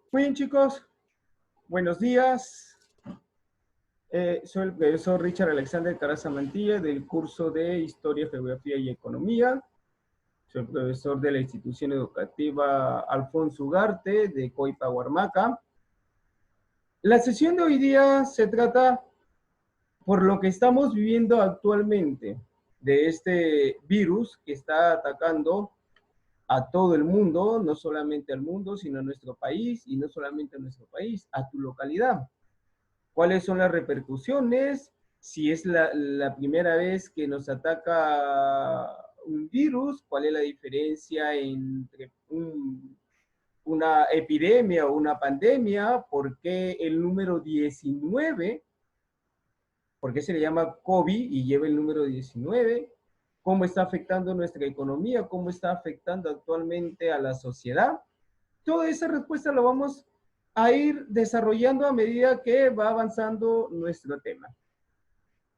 Muy bien, chicos, buenos días. Soy el profesor Richard Alexander Caraza Mantilla del curso de Historia, Geografía y Economía. Soy profesor de la institución educativa Alfonso Ugarte de Coipa, Huarmaca. La sesión de hoy día se trata por lo que estamos viviendo actualmente de este virus que está atacando a todo el mundo, no solamente al mundo, sino a nuestro país, y no solamente a nuestro país, a tu localidad. ¿Cuáles son las repercusiones? Si es la primera vez que nos ataca un virus, ¿cuál es la diferencia entre una epidemia o una pandemia? ¿Por qué el número 19? ¿Por qué se le llama COVID y lleva el número 19? ¿Cómo está afectando nuestra economía? ¿Cómo está afectando actualmente a la sociedad? Toda esa respuesta la vamos a ir desarrollando a medida que va avanzando nuestro tema.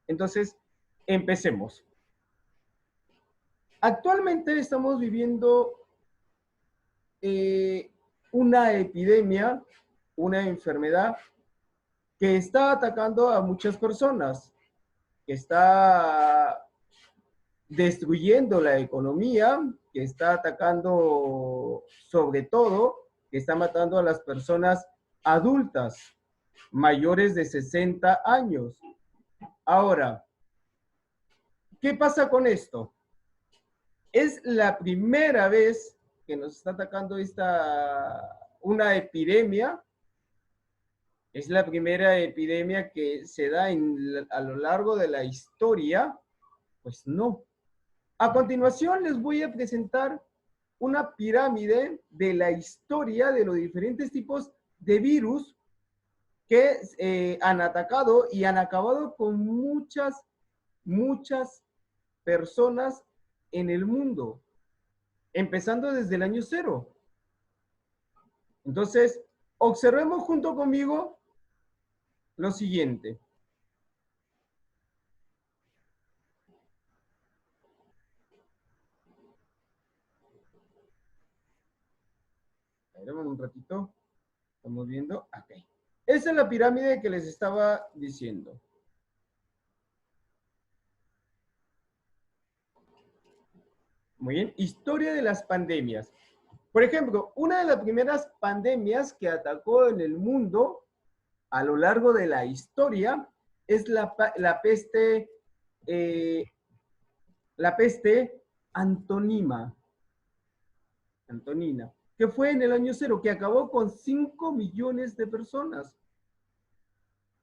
Entonces, empecemos. Actualmente estamos viviendo una epidemia, una enfermedad que está atacando a muchas personas, que está destruyendo la economía, que está atacando sobre todo, que está matando a las personas adultas, mayores de 60 años. Ahora, ¿qué pasa con esto? Es la primera vez que nos está atacando una epidemia. Es la primera epidemia que se da a lo largo de la historia. Pues no. A continuación les voy a presentar una pirámide de la historia de los diferentes tipos de virus que han atacado y han acabado con muchas personas en el mundo, empezando desde el año cero. Entonces, observemos junto conmigo lo siguiente. Esperemos un ratito. Estamos viendo. Ok. Esa es la pirámide que les estaba diciendo. Muy bien. Historia de las pandemias. Por ejemplo, una de las primeras pandemias que atacó en el mundo a lo largo de la historia es la peste antonina, que fue en el año cero, que acabó con 5 millones de personas.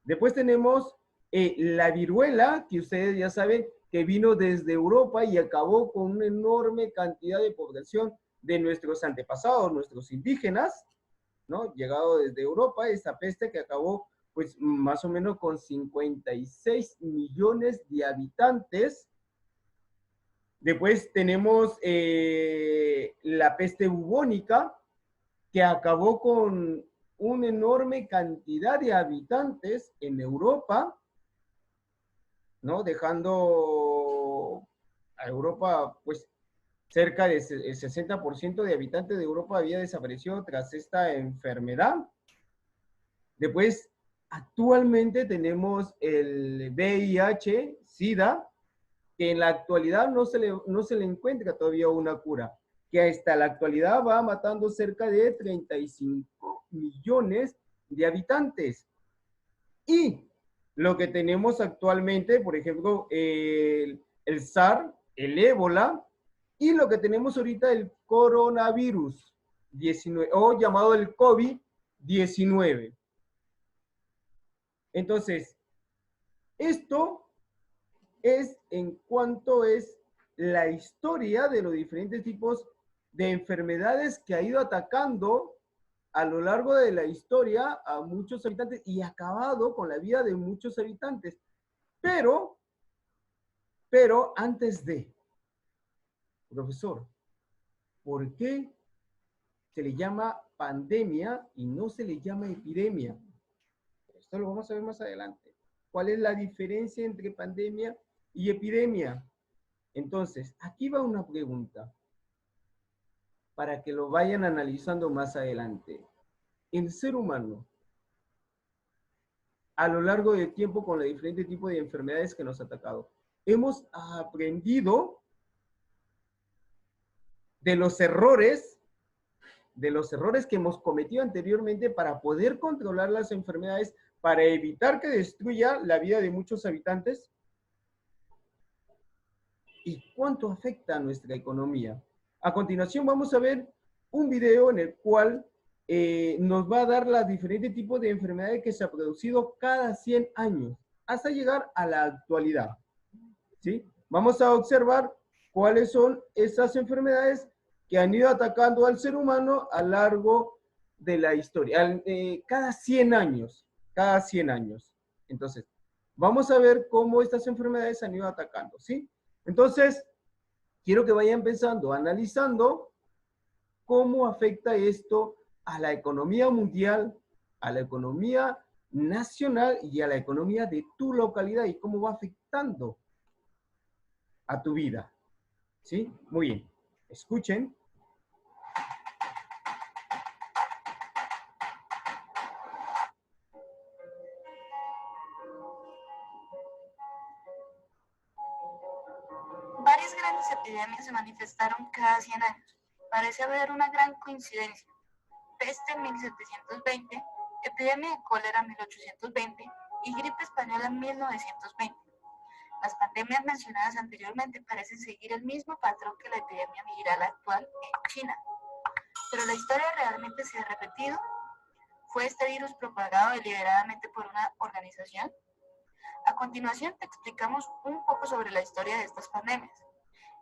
Después tenemos la viruela, que ustedes ya saben que vino desde Europa y acabó con una enorme cantidad de población de nuestros antepasados, nuestros indígenas, ¿no? Llegado desde Europa, esta peste que acabó pues más o menos con 56 millones de habitantes. Después tenemos la peste bubónica, que acabó con una enorme cantidad de habitantes en Europa, ¿no? Dejando a Europa, pues, cerca del 60% de habitantes de Europa había desaparecido tras esta enfermedad. Después, actualmente tenemos el VIH, SIDA, que en la actualidad no se le encuentra todavía una cura, que hasta la actualidad va matando cerca de 35 millones de habitantes. Y lo que tenemos actualmente, por ejemplo, el SARS, el ébola, y lo que tenemos ahorita el coronavirus 19, o llamado el COVID-19. Entonces, esto es en cuanto es la historia de los diferentes tipos de enfermedades que ha ido atacando a lo largo de la historia a muchos habitantes y ha acabado con la vida de muchos habitantes. Pero antes de, profesor, ¿por qué se le llama pandemia y no se le llama epidemia? Esto lo vamos a ver más adelante. ¿Cuál es la diferencia entre pandemia y epidemia? Entonces, aquí va una pregunta para que lo vayan analizando más adelante. el ser humano, a lo largo del tiempo con los diferentes tipos de enfermedades que nos ha atacado, hemos aprendido de los errores que hemos cometido anteriormente para poder controlar las enfermedades, para evitar que destruya la vida de muchos habitantes. ¿Y cuánto afecta a nuestra economía? A continuación vamos a ver un video en el cual nos va a dar los diferentes tipos de enfermedades que se han producido cada 100 años, hasta llegar a la actualidad. ¿Sí? Vamos a observar cuáles son esas enfermedades que han ido atacando al ser humano a lo largo de la historia, cada 100 años, cada 100 años. Entonces, vamos a ver cómo estas enfermedades han ido atacando, ¿sí? Entonces, quiero que vayan pensando, analizando cómo afecta esto a la economía mundial, a la economía nacional y a la economía de tu localidad y cómo va afectando a tu vida. ¿Sí? Muy bien. Escuchen. Varias grandes epidemias se manifestaron cada 100 años. Parece haber una gran coincidencia. Peste en 1720, epidemia de cólera en 1820 y gripe española en 1920. Las pandemias mencionadas anteriormente parecen seguir el mismo patrón que la epidemia viral actual en China. Pero la historia realmente se ha repetido. ¿Fue este virus propagado deliberadamente por una organización? A continuación te explicamos un poco sobre la historia de estas pandemias.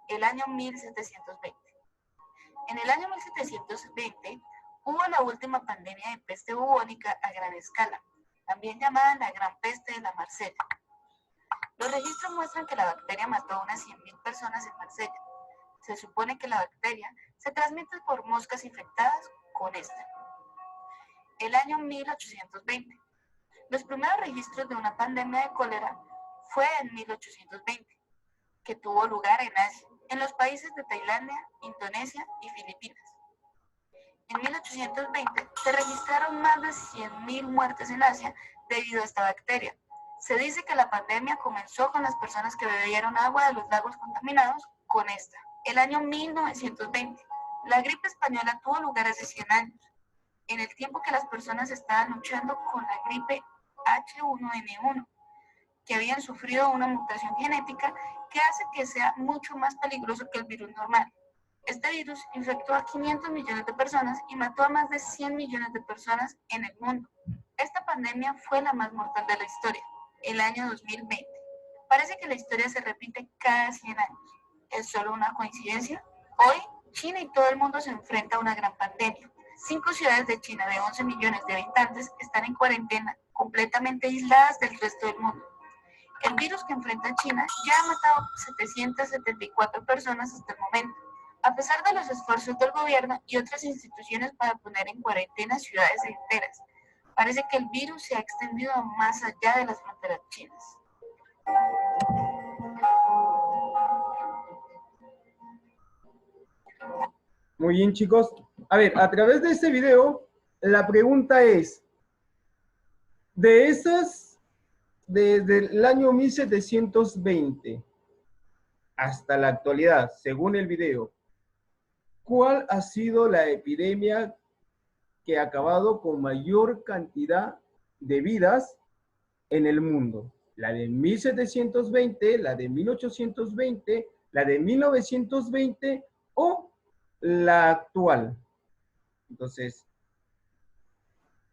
El año 1720. En el año 1720 hubo la última pandemia de peste bubónica a gran escala, también llamada la Gran Peste de la Marsella. Los registros muestran que la bacteria mató a unas 100.000 personas en Marsella. Se supone que la bacteria se transmite por moscas infectadas con esta. El año 1820. Los primeros registros de una pandemia de cólera fue en 1820, que tuvo lugar en Asia, en los países de Tailandia, Indonesia y Filipinas. En 1820 se registraron más de 100.000 muertes en Asia debido a esta bacteria. Se dice que la pandemia comenzó con las personas que bebieron agua de los lagos contaminados con esta. El año 1920. La gripe española tuvo lugar hace 100 años, en el tiempo que las personas estaban luchando con la gripe H1N1, que habían sufrido una mutación genética que hace que sea mucho más peligroso que el virus normal. Este virus infectó a 500 millones de personas y mató a más de 100 millones de personas en el mundo. Esta pandemia fue la más mortal de la historia, el año 2020. Parece que la historia se repite cada 100 años. ¿Es solo una coincidencia? Hoy, China y todo el mundo se enfrenta a una gran pandemia. 5 ciudades de China de 11 millones de habitantes están en cuarentena, completamente aisladas del resto del mundo. El virus que enfrenta China ya ha matado 774 personas hasta el momento. A pesar de los esfuerzos del gobierno y otras instituciones para poner en cuarentena ciudades enteras, parece que el virus se ha extendido más allá de las fronteras chinas. Muy bien, chicos. A ver, a través de este video, la pregunta es, desde el año 1720 hasta la actualidad, según el video, ¿cuál ha sido la epidemia que ha acabado con mayor cantidad de vidas en el mundo? ¿La de 1720, la de 1820, la de 1920 o la actual? Entonces,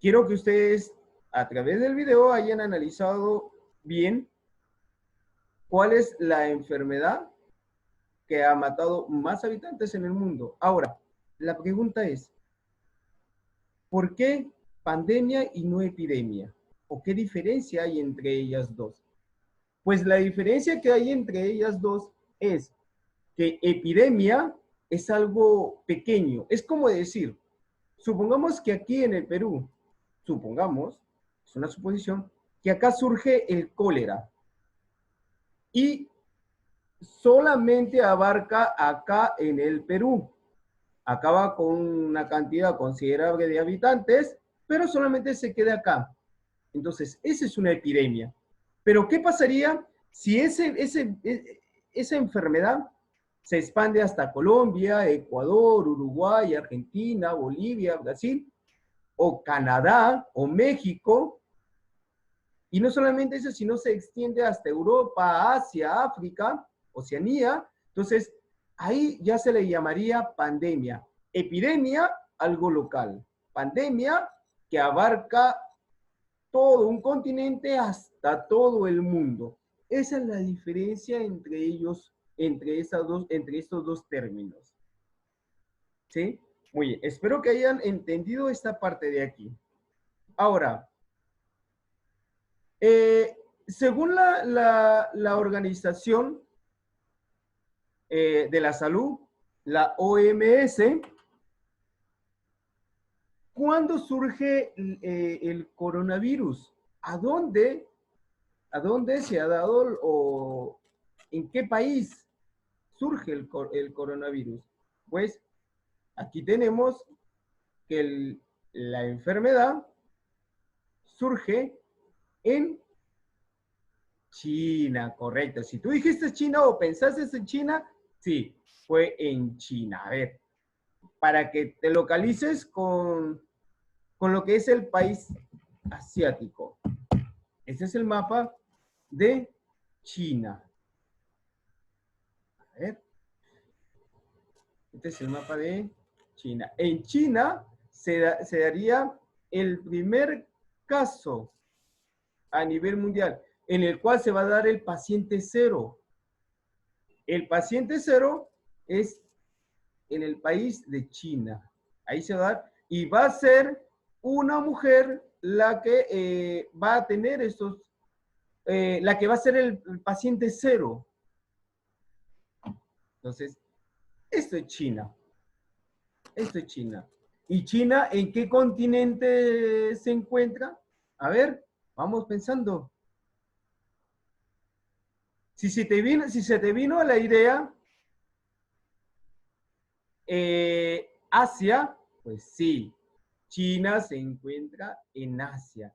quiero que ustedes a través del video hayan analizado bien cuál es la enfermedad que ha matado más habitantes en el mundo. Ahora, la pregunta es, ¿por qué pandemia y no epidemia? ¿O qué diferencia hay entre ellas dos? Pues la diferencia que hay entre ellas dos es que epidemia es algo pequeño. Es como decir, supongamos que aquí en el Perú, supongamos, es una suposición, que acá surge el cólera y solamente abarca acá en el Perú. Acaba con una cantidad considerable de habitantes, pero solamente se queda acá. Entonces, esa es una epidemia. Pero, ¿qué pasaría si esa enfermedad se expande hasta Colombia, Ecuador, Uruguay, Argentina, Bolivia, Brasil, o Canadá, o México? Y no solamente eso, sino se extiende hasta Europa, Asia, África, Oceanía. Entonces, ahí ya se le llamaría pandemia. Epidemia, algo local. Pandemia, que abarca todo un continente hasta todo el mundo. Esa es la diferencia entre ellos, entre estos dos términos. ¿Sí? Muy bien. Espero que hayan entendido esta parte de aquí. Ahora, según la Organización de la Salud, la OMS, ¿cuándo surge el coronavirus? ¿A dónde se ha dado o en qué país surge el coronavirus? Pues aquí tenemos que la enfermedad surge en China, correcto. Si tú dijiste China o pensaste en China, sí, fue en China. A ver, para que te localices con lo que es el país asiático. Este es el mapa de China. A ver. Este es el mapa de China. En China se daría el primer caso a nivel mundial, en el cual se va a dar el paciente cero. El paciente cero es en el país de China. Ahí se va a dar, y va a ser una mujer la que va a tener la que va a ser el paciente cero. Entonces, esto es China. Esto es China. ¿Y China en qué continente se encuentra? A ver, vamos pensando. Si se te vino a la idea Asia, pues sí, China se encuentra en Asia.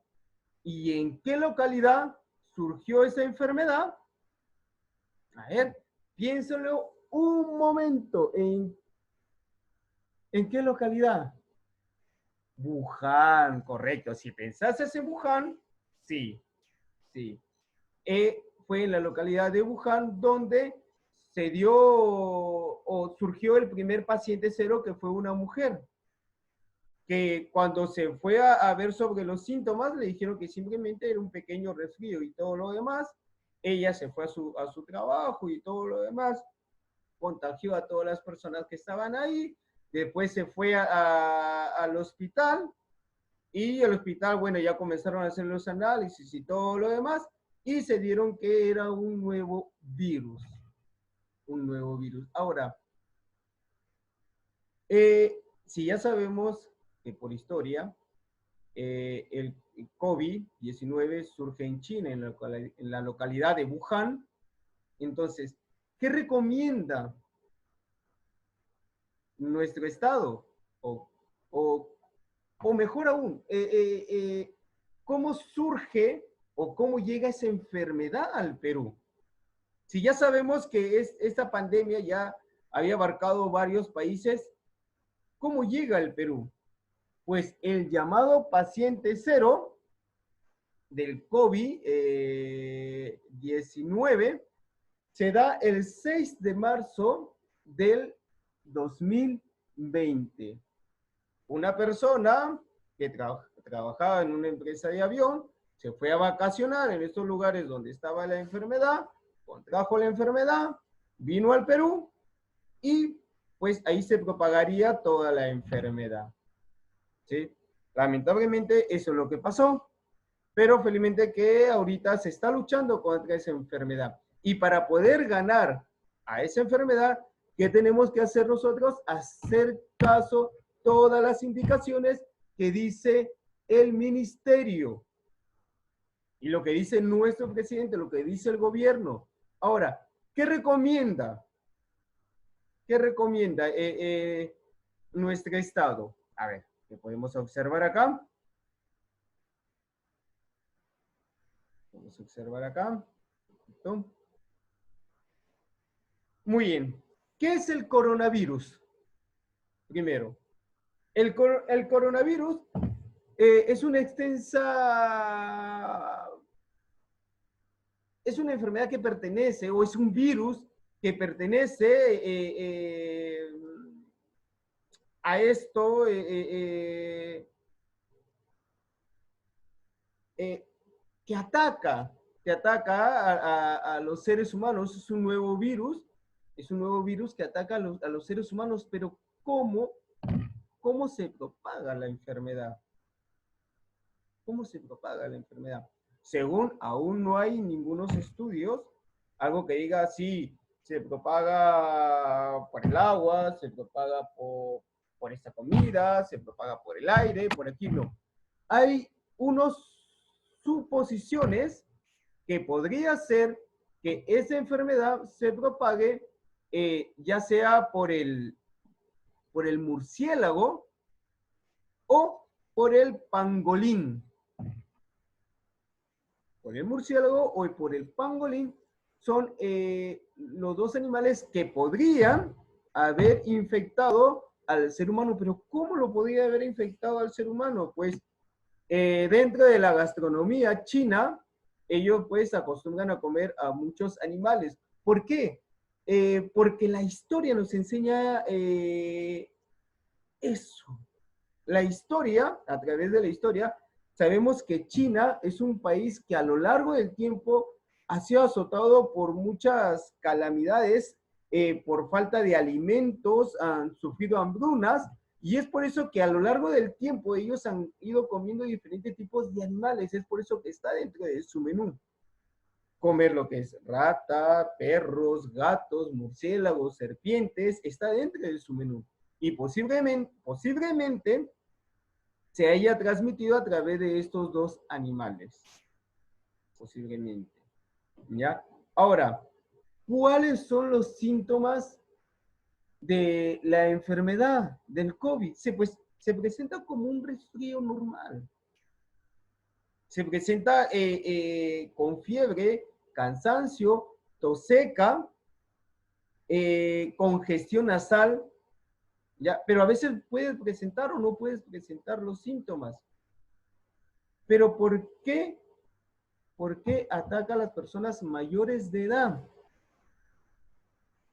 ¿Y en qué localidad surgió esa enfermedad? A ver, piénsalo un momento. ¿En qué localidad? Wuhan, correcto. Si pensaste en Wuhan, sí, sí. Fue en la localidad de Wuhan donde se dio o surgió el primer paciente cero, que fue una mujer, que cuando se fue a ver sobre los síntomas le dijeron que simplemente era un pequeño resfrío y todo lo demás. Ella se fue a su trabajo y todo lo demás, contagió a todas las personas que estaban ahí, después se fue al hospital, y el hospital, bueno, ya comenzaron a hacer los análisis y todo lo demás, y se dieron que era un nuevo virus. Un nuevo virus. Ahora, si ya sabemos que por historia el COVID-19 surge en China, en la localidad de Wuhan, entonces, ¿qué recomienda nuestro Estado? O mejor aún, ¿cómo surge o cómo llega esa enfermedad al Perú? Si ya sabemos que esta pandemia ya había abarcado varios países, ¿cómo llega al Perú? Pues el llamado paciente cero del COVID-19 se da el 6 de marzo del 2020. Una persona que trabajaba en una empresa de avión se fue a vacacionar en estos lugares donde estaba la enfermedad, contrajo la enfermedad, vino al Perú y pues ahí se propagaría toda la enfermedad. ¿Sí? Lamentablemente eso es lo que pasó, pero felizmente que ahorita se está luchando contra esa enfermedad. Y para poder ganar a esa enfermedad, ¿qué tenemos que hacer nosotros? Hacer caso todas las indicaciones que dice el ministerio y lo que dice nuestro presidente, lo que dice el gobierno. Ahora, ¿qué recomienda? ¿Qué recomienda nuestro Estado? A ver, ¿qué podemos observar acá? Vamos a observar acá. ¿Listo? Muy bien. ¿Qué es el coronavirus? Primero, el coronavirus es una es una enfermedad que pertenece, o es un virus que pertenece a esto, que ataca a los seres humanos. Es un nuevo virus que ataca a los seres humanos, pero ¿cómo se propaga la enfermedad? ¿Cómo se propaga la enfermedad? Según aún no hay ningunos estudios, algo que diga si se propaga por el agua, se propaga por esta comida, se propaga por el aire, por aquí no. Hay unos suposiciones que podría ser que esa enfermedad se propague ya sea por el murciélago o por el pangolín. Por el murciélago o por el pangolín son los dos animales que podrían haber infectado al ser humano. Pero ¿cómo lo podría haber infectado al ser humano? Pues dentro de la gastronomía china, ellos pues acostumbran a comer a muchos animales. ¿Por qué? Porque la historia nos enseña eso. La historia, a través de la historia, sabemos que China es un país que a lo largo del tiempo ha sido azotado por muchas calamidades, por falta de alimentos, han sufrido hambrunas, y es por eso que a lo largo del tiempo ellos han ido comiendo diferentes tipos de animales. Es por eso que está dentro de su menú. Comer lo que es rata, perros, gatos, murciélagos, serpientes, está dentro de su menú. Y posiblemente se haya transmitido a través de estos dos animales. Posiblemente. ¿Ya? Ahora, ¿cuáles son los síntomas de la enfermedad del COVID? Se presenta como un resfrío normal. Se presenta con fiebre, cansancio, tos seca, congestión nasal, ¿ya? Pero a veces puedes presentar o no puedes presentar los síntomas. Pero ¿por qué ataca a las personas mayores de edad?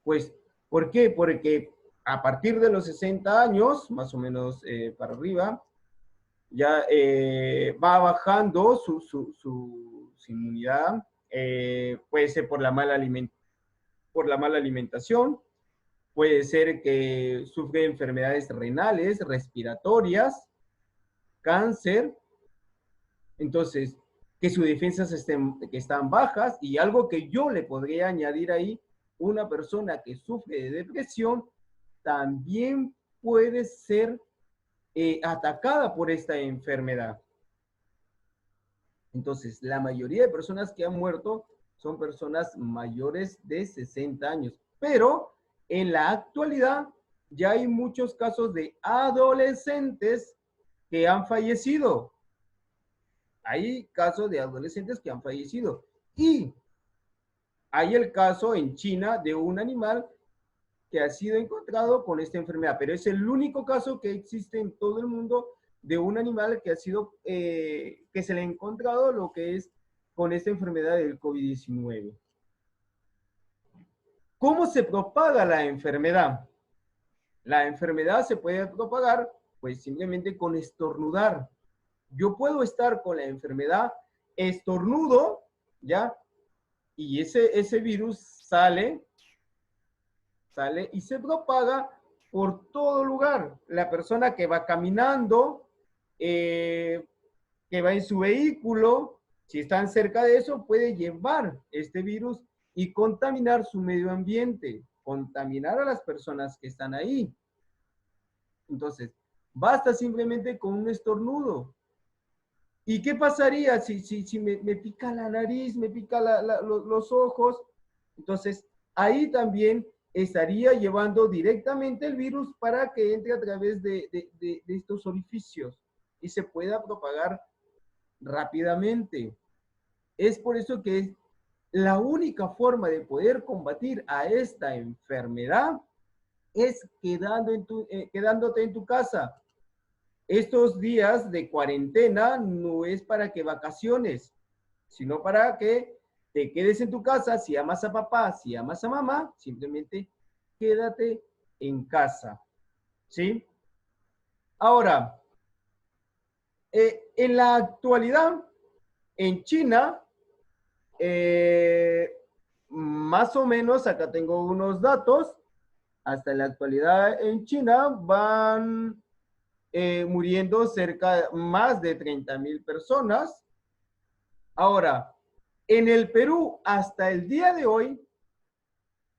Pues, ¿por qué? Porque a partir de los 60 años, más o menos para arriba, ya va bajando su inmunidad, puede ser por la mala alimentación, puede ser que sufre enfermedades renales, respiratorias, cáncer. Entonces, que sus defensas que están bajas, y algo que yo le podría añadir ahí, una persona que sufre de depresión también puede ser atacada por esta enfermedad. Entonces, la mayoría de personas que han muerto son personas mayores de 60 años, pero en la actualidad ya hay muchos casos de adolescentes que han fallecido. Hay casos de adolescentes que han fallecido. Y hay el caso en China de un animal que ha sido encontrado con esta enfermedad, pero es el único caso que existe en todo el mundo de un animal que ha sido, que se le ha encontrado lo que es con esta enfermedad del COVID-19. ¿Cómo se propaga la enfermedad? La enfermedad se puede propagar pues simplemente con estornudar. Yo puedo estar con la enfermedad, estornudo, ¿ya? Y ese virus sale y se propaga por todo lugar. La persona que va caminando, que va en su vehículo, si están cerca de eso, puede llevar este virus y contaminar su medio ambiente, contaminar a las personas que están ahí. Entonces, basta simplemente con un estornudo. ¿Y qué pasaría si me pica la nariz, me pica los ojos? Entonces, ahí también estaría llevando directamente el virus para que entre a través de estos orificios y se pueda propagar rápidamente. Es por eso que la única forma de poder combatir a esta enfermedad es quedándote en tu casa. Estos días de cuarentena no es para que vacaciones, sino para que te quedes en tu casa. Si amas a papá, si amas a mamá, simplemente quédate en casa, ¿sí? Ahora, en la actualidad, en China, más o menos, acá tengo unos datos, hasta en la actualidad en China van muriendo más de 30,000 personas. Ahora, en el Perú, hasta el día de hoy,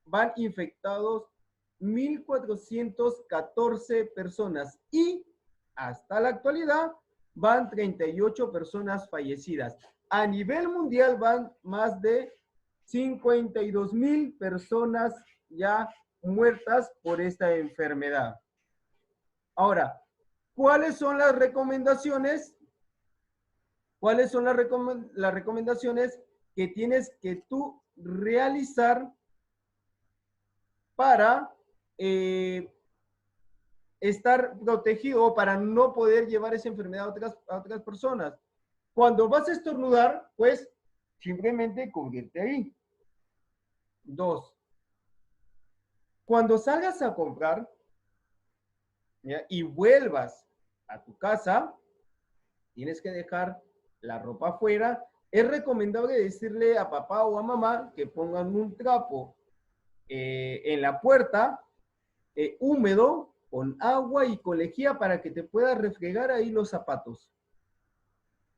van infectados 1,414 personas y hasta la actualidad van 38 personas fallecidas. A nivel mundial van más de 52,000 personas ya muertas por esta enfermedad. Ahora, ¿cuáles son las recomendaciones? ¿Cuáles son las recomendaciones que tienes que tú realizar para estar protegido o para no poder llevar esa enfermedad a otras personas? Cuando vas a estornudar, pues simplemente cubrirte ahí. 2. Cuando salgas a comprar, ¿ya?, y vuelvas a tu casa, tienes que dejar la ropa afuera. Es recomendable decirle a papá o a mamá que pongan un trapo en la puerta, húmedo, con agua y con lejía para que te puedas refregar ahí los zapatos.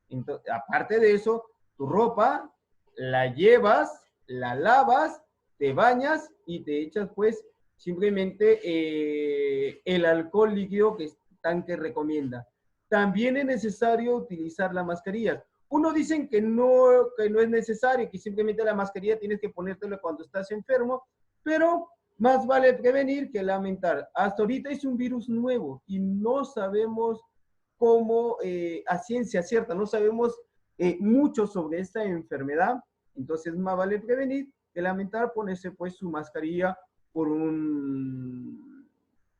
Entonces, aparte de eso, tu ropa la llevas, la lavas, te bañas y te echas pues simplemente el alcohol líquido que tanque recomienda. También es necesario utilizar la mascarilla. Uno dicen que no es necesario, que simplemente la mascarilla tienes que ponértela cuando estás enfermo, pero más vale prevenir que lamentar. Hasta ahorita es un virus nuevo y no sabemos cómo, a ciencia cierta, no sabemos mucho sobre esta enfermedad. Entonces más vale prevenir que lamentar, ponerse pues su mascarilla por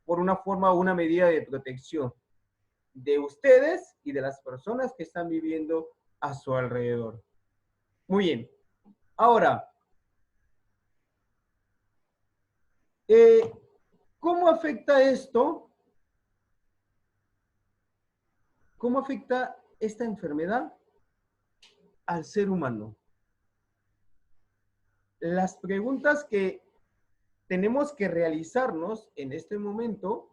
una forma o una medida de protección de ustedes y de las personas que están viviendo a su alrededor. Muy bien. Ahora, ¿cómo afecta esto? ¿Cómo afecta esta enfermedad al ser humano? Las preguntas que tenemos que realizarnos en este momento,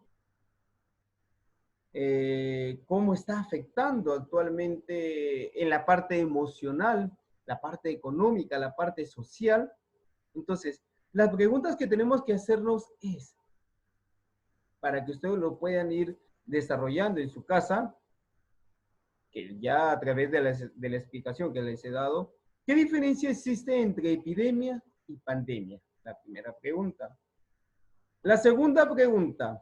cómo está afectando actualmente en la parte emocional, la parte económica, la parte social. Entonces, las preguntas que tenemos que hacernos es, para que ustedes lo puedan ir desarrollando en su casa, que ya a través de la explicación que les he dado, ¿qué diferencia existe entre epidemia y pandemia? La primera pregunta. La segunda pregunta,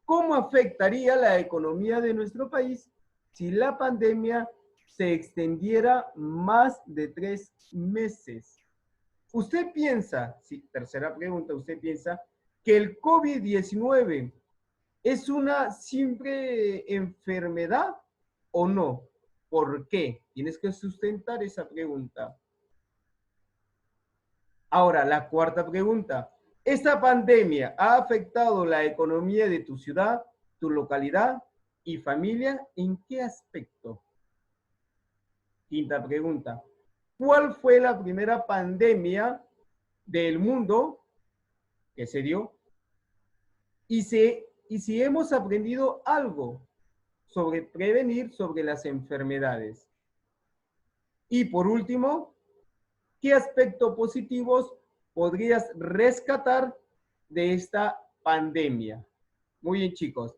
¿cómo afectaría la economía de nuestro país si la pandemia se extendiera más de 3 meses? ¿Usted piensa, sí, tercera pregunta, usted piensa que el COVID-19 es una simple enfermedad o no? ¿Por qué? Tienes que sustentar esa pregunta. Ahora, la cuarta pregunta. ¿Esta pandemia ha afectado la economía de tu ciudad, tu localidad y familia? ¿En qué aspecto? Quinta pregunta. ¿Cuál fue la primera pandemia del mundo que se dio? Y si hemos aprendido algo sobre prevenir sobre las enfermedades. Y por último, ¿qué aspectos positivos podrías rescatar de esta pandemia? Muy bien, chicos.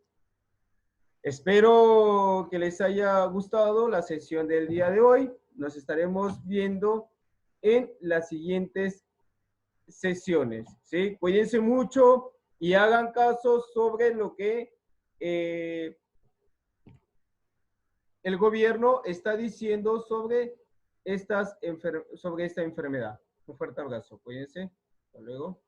Espero que les haya gustado la sesión del día de hoy. Nos estaremos viendo en las siguientes sesiones, ¿sí? Cuídense mucho y hagan caso sobre lo que el gobierno está diciendo sobre sobre esta enfermedad. Un fuerte abrazo. Cuídense. Hasta luego.